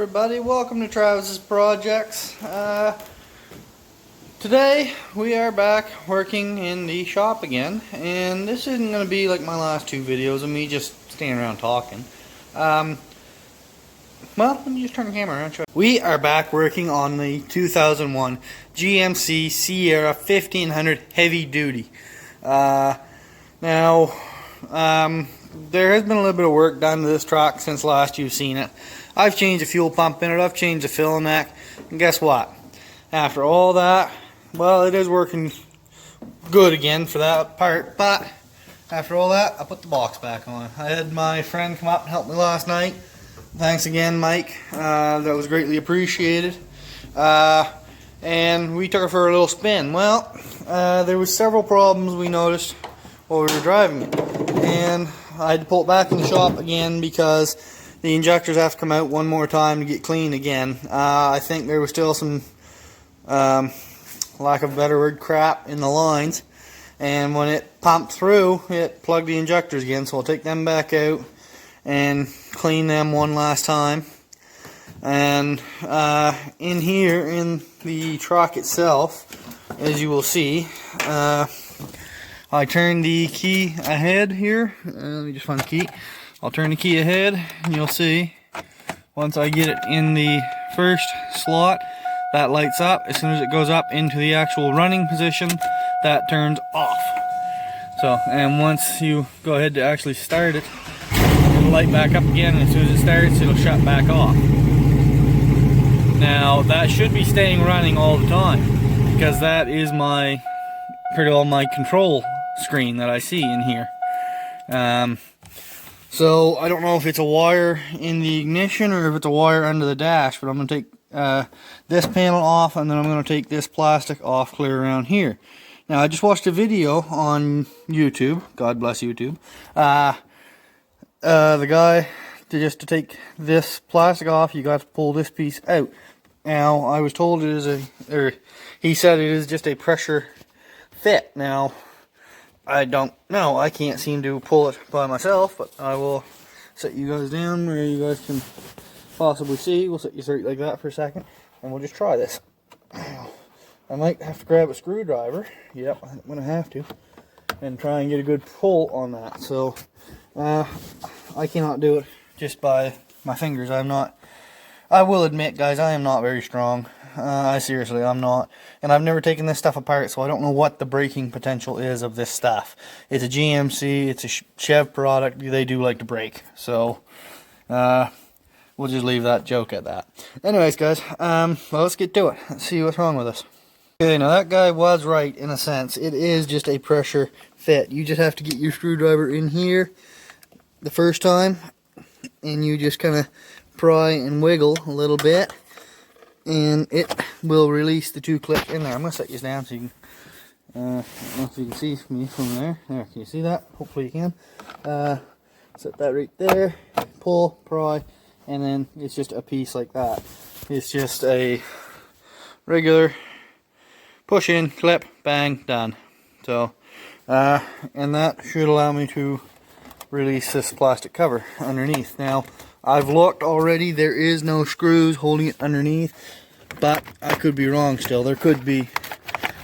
everybody, welcome to Travis's Projects. Today we are back working in the shop again, and this isn't going to be like my last two videos of me just standing around talking. Well, let me just turn the camera around. We are back working on the 2001 GMC Sierra 1500 Heavy Duty. Now, there has been a little bit of work done to this truck since last you've seen it. I've changed the fuel pump in it, I've changed the filling neck, and guess what? After all that, well, it is working good again for that part, but after all that, I put the box back on. I had my friend come up and help me last night. Thanks again, Mike. That was greatly appreciated. And we took her for a little spin. Well, there was several problems we noticed while we were driving it, and I had to pull it back in the shop again because the injectors have to come out one more time to get clean again. I think there was still some, lack of a better word, crap in the lines, and when it pumped through, it plugged the injectors again, so I'll take them back out and clean them one last time. And in here, in the truck itself, as you will see, I turned the key ahead here. Let me just find the key. I'll turn the key ahead, and you'll see once I get it in the first slot, that lights up. As soon as it goes up into the actual running position, that turns off. So, and once you go ahead to actually start it, it'll light back up again, and as soon as it starts, it'll shut back off. Now, that should be staying running all the time, because that is my control screen that I see in here. So I don't know if it's a wire in the ignition or if it's a wire under the dash, but I'm going to take this panel off, and then I'm going to take this plastic off clear around here. Now, I just watched a video on YouTube, God bless YouTube, the guy, to take this plastic off, you got to pull this piece out. Now, I was told it is he said it is just a pressure fit. Now, I don't know, I can't seem to pull it by myself, but I will set you guys down where you guys can possibly see. We'll set you straight like that for a second, and we'll just try this. I might have to grab a screwdriver, yep, I'm going to have to, and try and get a good pull on that. So, I cannot do it just by my fingers. I will admit, guys, I am not very strong. Seriously, I'm not. And I've never taken this stuff apart, so I don't know what the braking potential is of this stuff. It's a GMC, it's a Chev product, they do like to brake. So, we'll just leave that joke at that. Anyways, guys, well, let's get to it. Let's see what's wrong with this. Okay, now that guy was right in a sense. It is just a pressure fit. You just have to get your screwdriver in here the first time, and you just kind of pry and wiggle a little bit, and it will release the two clips in there. I'm going to set you down so you can, I don't know if you can see me from there. There, can you see that? Hopefully you can. Set that right there, pull, pry, and then it's just a piece like that. It's just a regular push in, clip, bang, done. So, and that should allow me to release this plastic cover underneath. Now, I've looked already, there is no screws holding it underneath, but I could be wrong still. There could be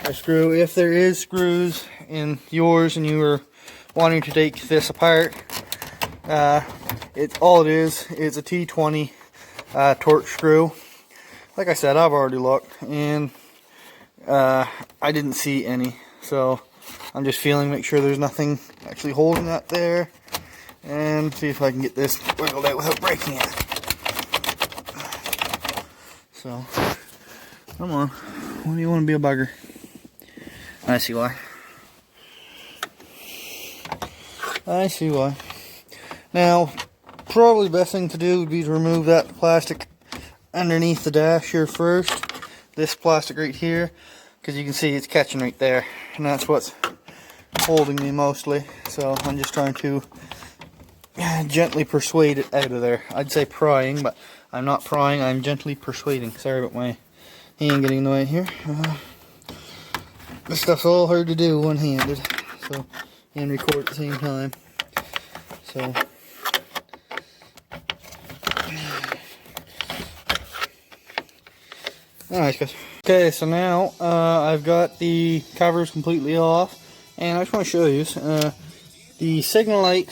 a screw. If there is screws in yours and you are wanting to take this apart, all it is a T20 torque screw. Like I said, I've already looked, and I didn't see any, so I'm just feeling, make sure there's nothing actually holding that there, and see if I can get this wiggled out without breaking it. So, come on, why do you want to be a bugger? I see why. I see why. Now, probably the best thing to do would be to remove that plastic underneath the dash here first. This plastic right here, because you can see it's catching right there, and that's what's holding me mostly. So I'm just trying to gently persuade it out of there. I'd say prying, but I'm not prying, I'm gently persuading. Sorry about my hand getting in the way here. This stuff's all hard to do one-handed, so, and record at the same time. So Anyways, guys. Okay, so now I've got the covers completely off, and I just want to show you the signal light.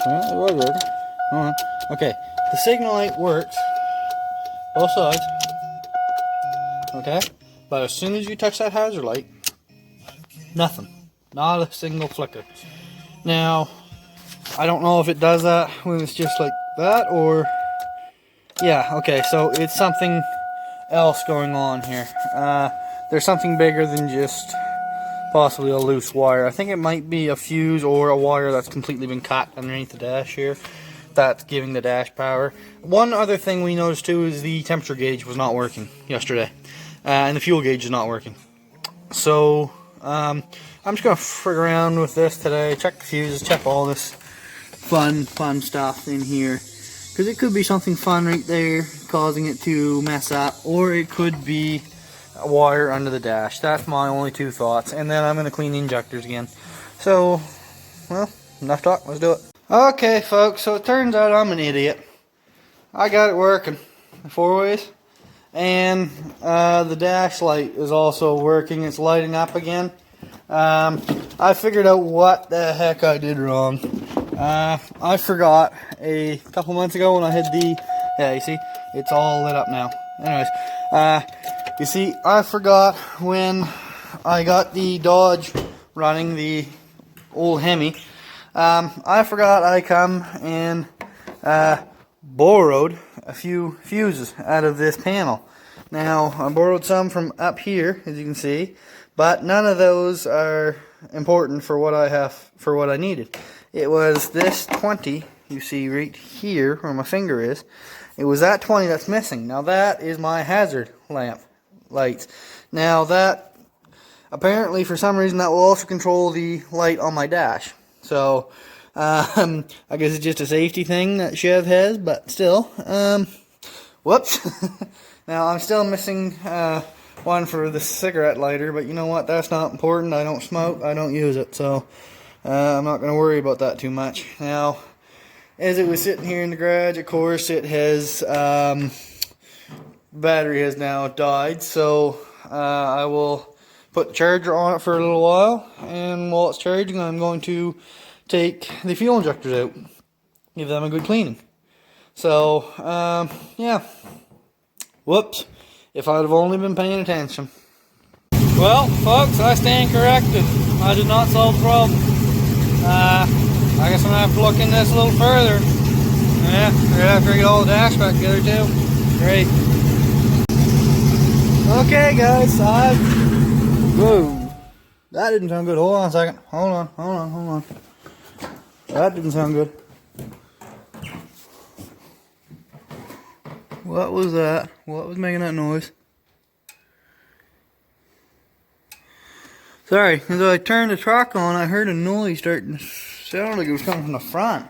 Well, it was working. Hold on. Okay, the signal light works both sides. Okay, but as soon as you touch that hazard light, nothing. Not a single flicker. Now, I don't know if it does that when it's just like that, or... Yeah, okay, so it's something else going on here. There's something bigger than just possibly a loose wire. I think it might be a fuse or a wire that's completely been cut underneath the dash here. That's giving the dash power. One other thing we noticed too is the temperature gauge was not working yesterday. And the fuel gauge is not working. So, I'm just going to frig around with this today. Check the fuses, check all this fun stuff in here. Because it could be something fun right there causing it to mess up. Or it could be a wire under the dash. That's my only two thoughts. And then I'm going to clean the injectors again. So, well, enough talk. Let's do it. Okay, folks. So it turns out I'm an idiot. I got it working 4 ways. And the dash light is also working. It's lighting up again. I figured out what the heck I did wrong. I forgot a couple months ago when I had the... Yeah, you see? It's all lit up now. Anyways, you see, I forgot when I got the Dodge running, the old Hemi. I forgot I come and borrowed a few fuses out of this panel. Now, I borrowed some from up here, as you can see, but none of those are important for what I needed. It was this 20, you see right here where my finger is. It was that 20 that's missing. Now that is my hazard lamp lights. Now that, apparently for some reason, that will also control the light on my dash. So, I guess it's just a safety thing that Chev has, but still, whoops. Now I'm still missing one for the cigarette lighter, but you know what, that's not important. I don't smoke, I don't use it, so I'm not going to worry about that too much. Now, as it was sitting here in the garage, of course, it has, battery has now died, so I will put the charger on it for a little while, and while it's charging, I'm going to take the fuel injectors out, give them a good cleaning. So, yeah. Whoops. If I'd have only been paying attention. Well, folks, I stand corrected. I did not solve the problem. I guess I'm going to have to look in this a little further. Yeah, right after I get all the dash back together too. Great. Okay, guys, whoa. That didn't sound good. Hold on a second. Hold on. That didn't sound good. What was that? What was making that noise? Sorry, as I turned the truck on, I heard a noise starting to sound like it was coming from the front.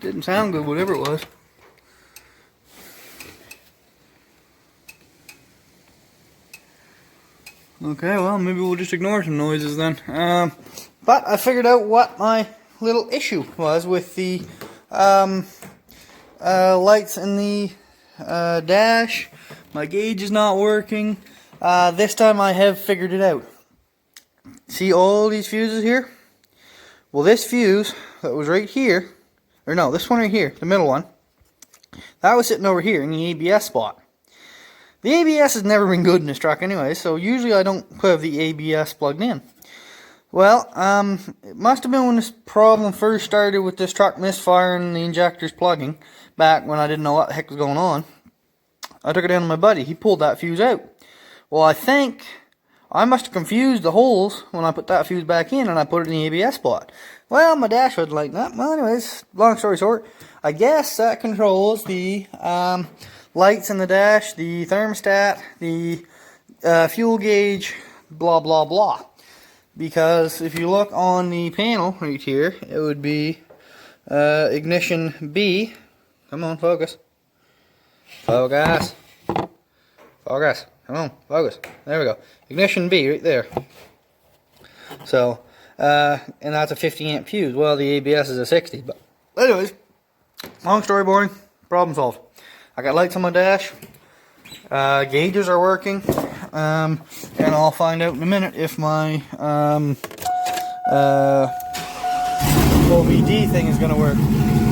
Didn't sound good, whatever it was. Okay, well, maybe we'll just ignore some noises then. But I figured out what my little issue was with the lights in the dash. My gauge is not working. This time I have figured it out. See all these fuses here? Well, this fuse that was right here, or no, this one right here, the middle one, that was sitting over here in the ABS spot. The ABS has never been good in this truck anyway, so usually I don't have the ABS plugged in. Well, it must have been when this problem first started with this truck misfiring the injectors plugging, back when I didn't know what the heck was going on. I took it down to my buddy. He pulled that fuse out. Well, I think I must have confused the holes when I put that fuse back in and I put it in the ABS spot. Well, my dash would like that. Well, anyways, long story short, I guess that controls the lights in the dash, the thermostat, the fuel gauge, blah, blah, blah. Because if you look on the panel right here, it would be ignition B. Come on, focus. Focus. Focus. Come on, focus. There we go. Ignition B right there. So, and that's a 50 amp fuse. Well, the ABS is a 60. But anyways, long story boring. Problem solved. I got lights on my dash. Gauges are working, and I'll find out in a minute if my OBD thing is going to work.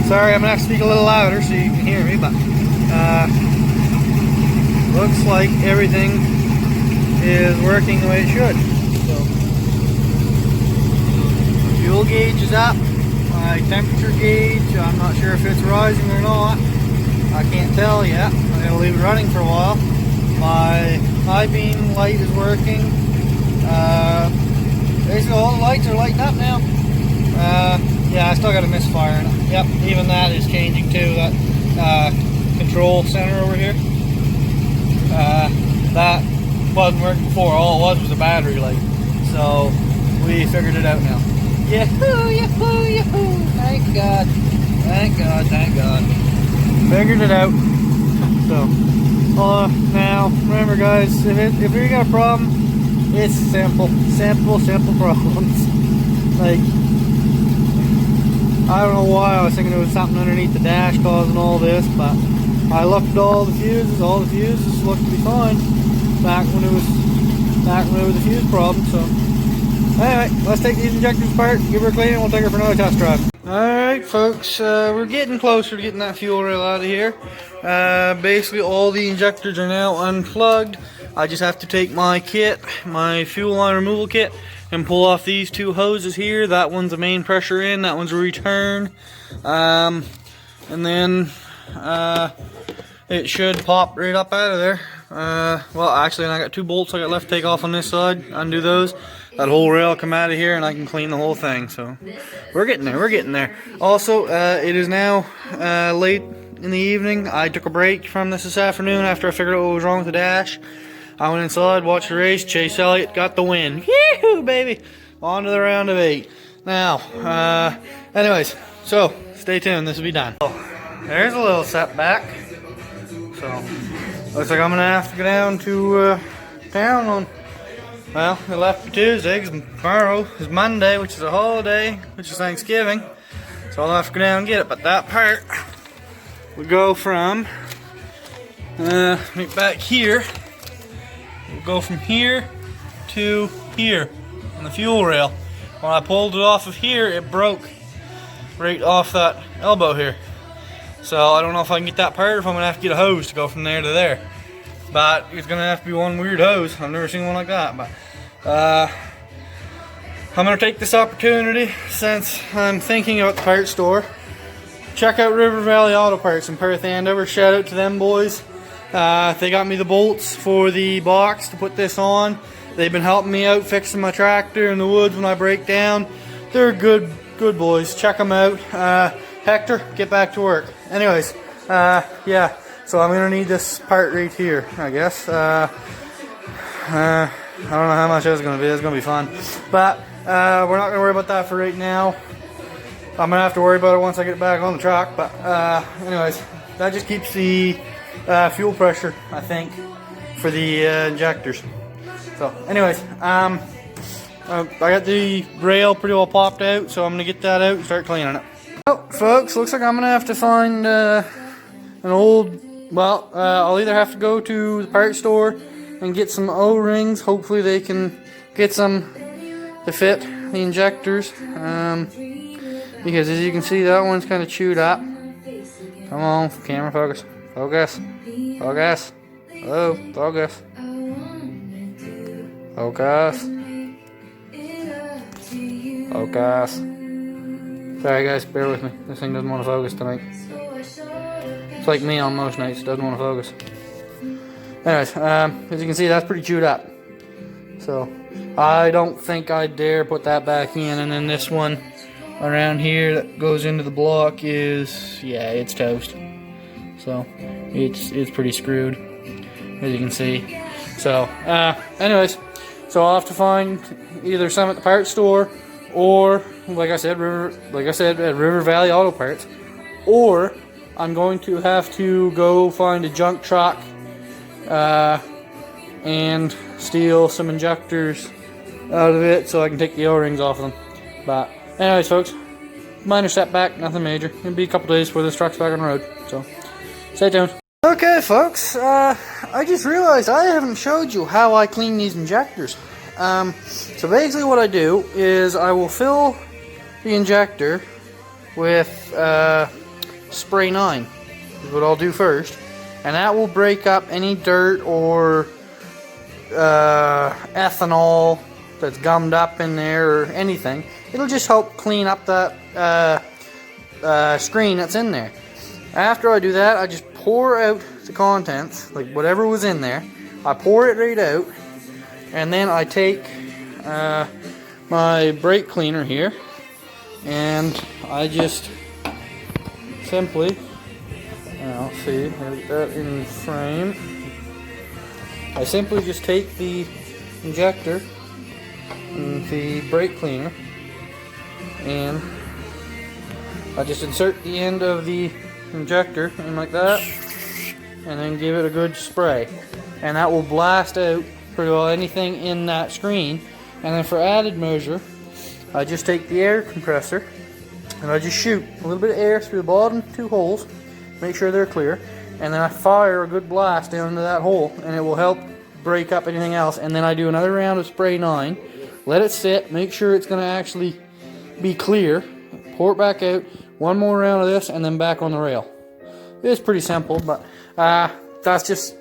Sorry, I'm going to have to speak a little louder so you can hear me, but looks like everything is working the way it should. So, fuel gauge is up. My temperature gauge, I'm not sure if it's rising or not. I can't tell yet. I'm going to leave it running for a while. My high beam light is working. Basically all the lights are lighting up now. Yeah, I still got a misfire in it. Yep, even that is changing too. That control center over here. That wasn't working before. All it was a battery light. So we figured it out now. Yahoo! Yahoo! Yahoo! Thank God! Thank God! Thank God! Figured it out. So now remember, guys, if you got a problem, it's simple problems. Like, I don't know why I was thinking there was something underneath the dash causing all this, but I looked at all the fuses looked to be fine back when it was a fuse problem. So anyway, let's take these injectors apart, give her a clean, and we'll take her for another test drive. Alright folks, we're getting closer to getting that fuel rail out of here. Basically all the injectors are now unplugged. I just have to take my kit, my fuel line removal kit, and pull off these two hoses here. That one's a main pressure in, that one's a return. And then it should pop right up out of there. Well, actually, I got two bolts I got left to take off on this side, undo those. That whole rail come out of here and I can clean the whole thing. So we're getting there. Also, it is now late in the evening. I took a break from this afternoon after I figured out what was wrong with the dash. I went inside, watched the race. Chase Elliott got the win. Yee-hoo, baby! On to the round of 8. Now, anyways, so stay tuned. This will be done. There's a little setback. So looks like I'm gonna have to go down to town on. Well, it left for Tuesday because tomorrow is Monday, which is a holiday, which is Thanksgiving. So I'll have to go down and get it. But that part we go from right back here. We'll go from here to here on the fuel rail. When I pulled it off of here, it broke right off that elbow here. So I don't know if I can get that part or if I'm gonna have to get a hose to go from there to there. But it's gonna have to be one weird hose. I've never seen one like that. But I'm gonna take this opportunity, since I'm thinking about the parts store. Check out River Valley Auto Parts in Perth Andover. Shout out to them boys. They got me the bolts for the box to put this on. They've been helping me out fixing my tractor in the woods when I break down. They're good boys. Check them out. Hector, get back to work. Anyways, yeah. So I'm gonna need this part right here, I guess. I don't know how much it's gonna be. It's gonna be fun, but we're not gonna worry about that for right now. I'm gonna have to worry about it once I get back on the truck. But anyways, that just keeps the fuel pressure, I think, for the injectors. So anyways, I got the rail pretty well popped out, so I'm gonna get that out and start cleaning it. Well, folks, looks like I'm gonna have to find an old. Well, I'll either have to go to the parts store and get some O-rings. Hopefully they can get some to fit the injectors. Because as you can see, that one's kind of chewed up. Come on, camera focus. Focus. Focus. Hello, focus. Focus. Focus. Sorry guys, bear with me. This thing doesn't want to focus tonight. It's like me on most nights, doesn't want to focus. Anyways, as you can see, that's pretty chewed up. So, I don't think I'd dare put that back in. And then this one around here that goes into the block is, yeah, it's toast. So, it's pretty screwed, as you can see. So, anyways, so I'll have to find either some at the parts store, or, like I said, at River Valley Auto Parts, or I'm going to have to go find a junk truck and steal some injectors out of it so I can take the O-rings off of them. But anyways, folks, minor setback, nothing major. It'll be a couple days before this truck's back on the road. So stay tuned. Okay folks, I just realized I haven't showed you how I clean these injectors. So basically what I do is I will fill the injector with spray 9 is what I'll do first, and that will break up any dirt or ethanol that's gummed up in there or anything. It'll just help clean up that screen that's in there. After I do that, I just pour out the contents, like whatever was in there. I pour it right out, and then I take my brake cleaner here, and I just simply, let's see, get that in frame. I simply just take the injector and the brake cleaner, and I just insert the end of the injector in like that, and then give it a good spray, and that will blast out pretty well anything in that screen. And then for added measure, I just take the air compressor and I just shoot a little bit of air through the bottom 2 holes, make sure they're clear, and then I fire a good blast down into that hole, and it will help break up anything else. And then I do another round of spray 9, let it sit, make sure it's going to actually be clear, pour it back out, one more round of this, and then back on the rail. It's pretty simple, but that's just,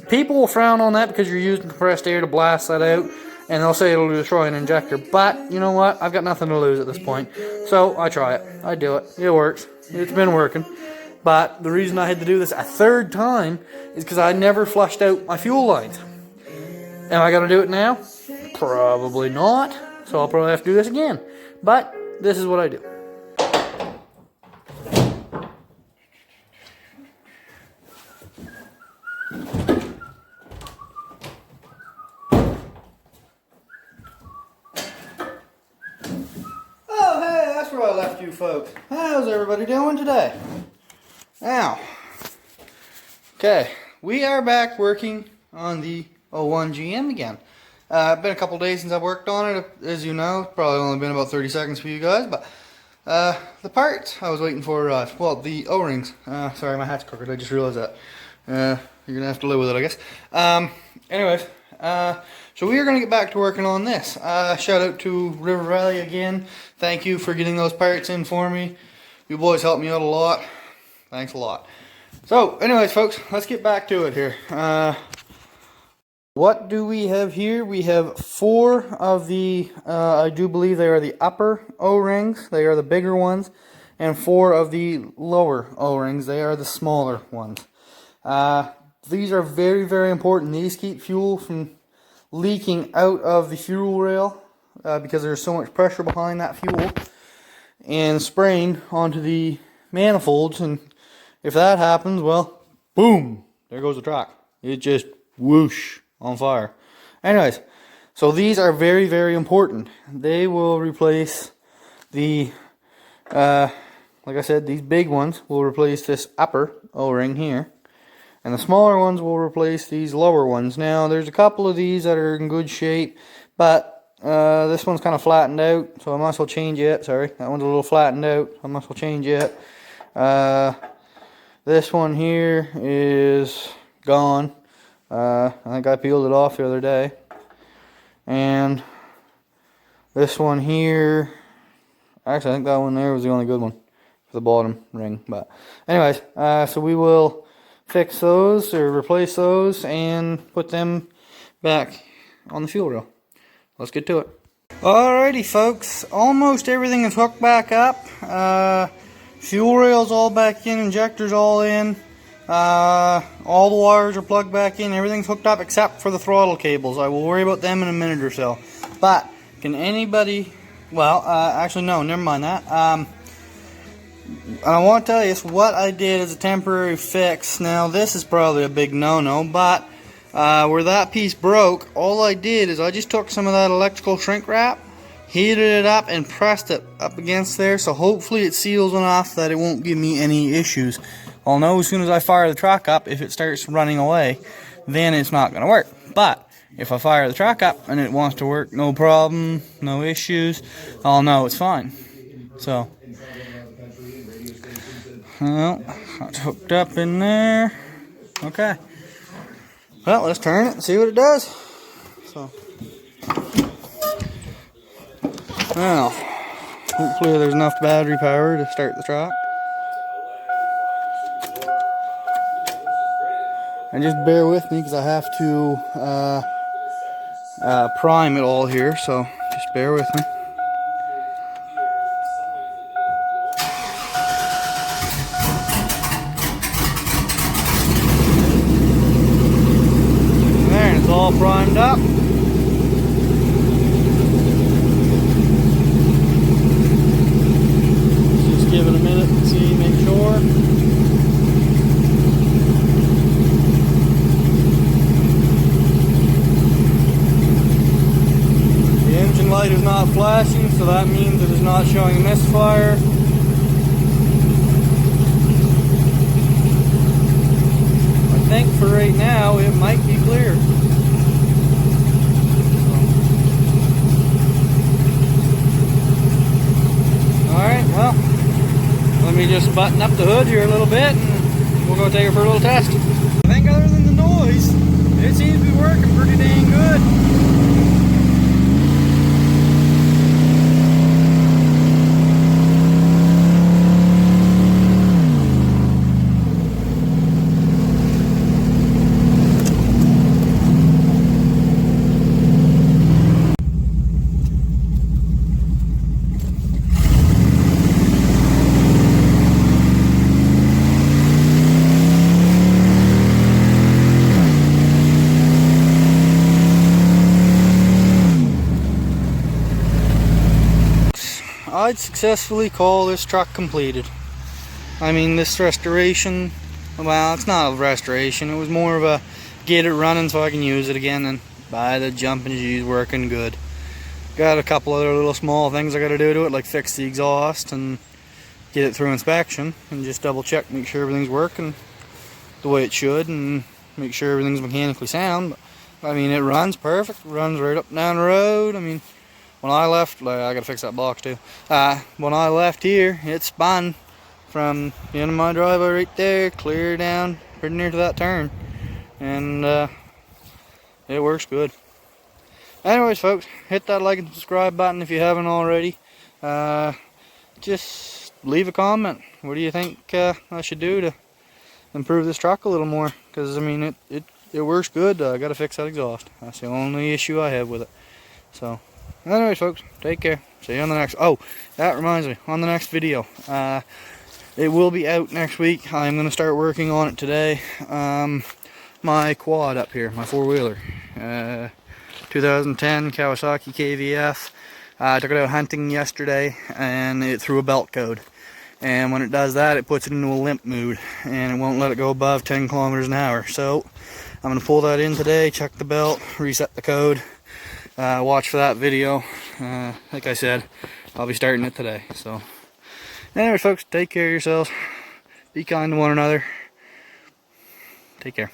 people will frown on that because you're using compressed air to blast that out, and they'll say it'll destroy an injector. But you know what? I've got nothing to lose at this point, so I try it. I do it. It works. It's been working. But the reason I had to do this a 3rd time is because I never flushed out my fuel lines. Am I going to do it now? Probably not. So I'll probably have to do this again. But this is what I do. Oh, hey, that's where I left you folks. How's everybody doing today? Now, okay, we are back working on the 01 GM again. Been a couple days since I've worked on it, as you know. It's probably only been about 30 seconds for you guys, but the parts I was waiting for arrived. Well, the O-rings. Sorry, my hat's crooked. I just realized that. You're gonna have to live with it, I guess. Anyways, so we are gonna get back to working on this. Shout out to River Valley again. Thank you for getting those parts in for me. You boys helped me out a lot. Thanks a lot. So, anyways, folks, let's get back to it here. What do we have here? We have 4 of the, I do believe they are the upper O-rings. They are the bigger ones. And 4 of the lower O-rings. They are the smaller ones. These are very, very important. These keep fuel from leaking out of the fuel rail because there's so much pressure behind that fuel and spraying onto the manifolds. And if that happens, well, boom, there goes the truck. It just whoosh on fire. Anyways, so these are very, very important. They will replace the, like I said, these big ones will replace this upper O-ring here. And the smaller ones will replace these lower ones. Now, there's a couple of these that are in good shape, but this one's kind of flattened out, so I might as well change it. Sorry, that one's a little flattened out, so I might as well change it. This one here is gone. I think I peeled it off the other day. And this one here, actually I think that one there was the only good one for the bottom ring. But anyways, so we will fix those or replace those and put them back on the fuel rail. Let's get to it. Alrighty folks, almost everything is hooked back up. Fuel rails all back in, injectors all in. All the wires are plugged back in, everything's hooked up except for the throttle cables. I will worry about them in a minute or so. But can anybody, well, actually no, never mind that. And I want to tell you what I did as a temporary fix. Now this is probably a big no-no, but where that piece broke, all I did is I just took some of that electrical shrink wrap, heated it up, and pressed it up against there, so hopefully it seals enough that it won't give me any issues. I'll know as soon as I fire the truck up. If it starts running away, then it's not going to work. But if I fire the truck up and it wants to work, no problem, no issues, I'll know it's fine. So, well, that's hooked up in there. Okay. Well, let's turn it and see what it does. So, now, hopefully there's enough battery power to start the truck. And just bear with me because I have to prime it all here, so just bear with me. There, and it's all primed up. Just give it a minute and see, make sure. The engine light is not flashing, so that means it is not showing a misfire. I think for right now it might be clear. Alright, well, let me just button up the hood here a little bit and we'll go take it for a little test. I think other than the noise, it seems to be working pretty dang good. I'd successfully call this truck completed. I mean, this restoration, well, it's not a restoration, it was more of a get it running so I can use it again, and by the jumping G's, working good. Got a couple other little small things I gotta do to it, like fix the exhaust and get it through inspection and just double check, make sure everything's working the way it should and make sure everything's mechanically sound. But I mean, it runs perfect, runs right up and down the road. I mean, when I left, I gotta fix that box too. When I left here, it spun from the end of my driveway right there, clear down pretty near to that turn, and it works good. Anyways, folks, hit that like and subscribe button if you haven't already. Just leave a comment. What do you think I should do to improve this truck a little more? Because I mean, it works good. I gotta fix that exhaust. That's the only issue I have with it. So. Anyways, folks, take care. See you on the next. Oh, that reminds me, on the next video, it will be out next week. I'm going to start working on it today. My quad up here, my four-wheeler, 2010 Kawasaki KVF. I took it out hunting yesterday, and it threw a belt code. And when it does that, it puts it into a limp mood, and it won't let it go above 10 kilometers an hour. So I'm going to pull that in today, check the belt, reset the code. Watch for that video. Like I said, I'll be starting it today. So, anyways, folks, take care of yourselves. Be kind to one another. Take care.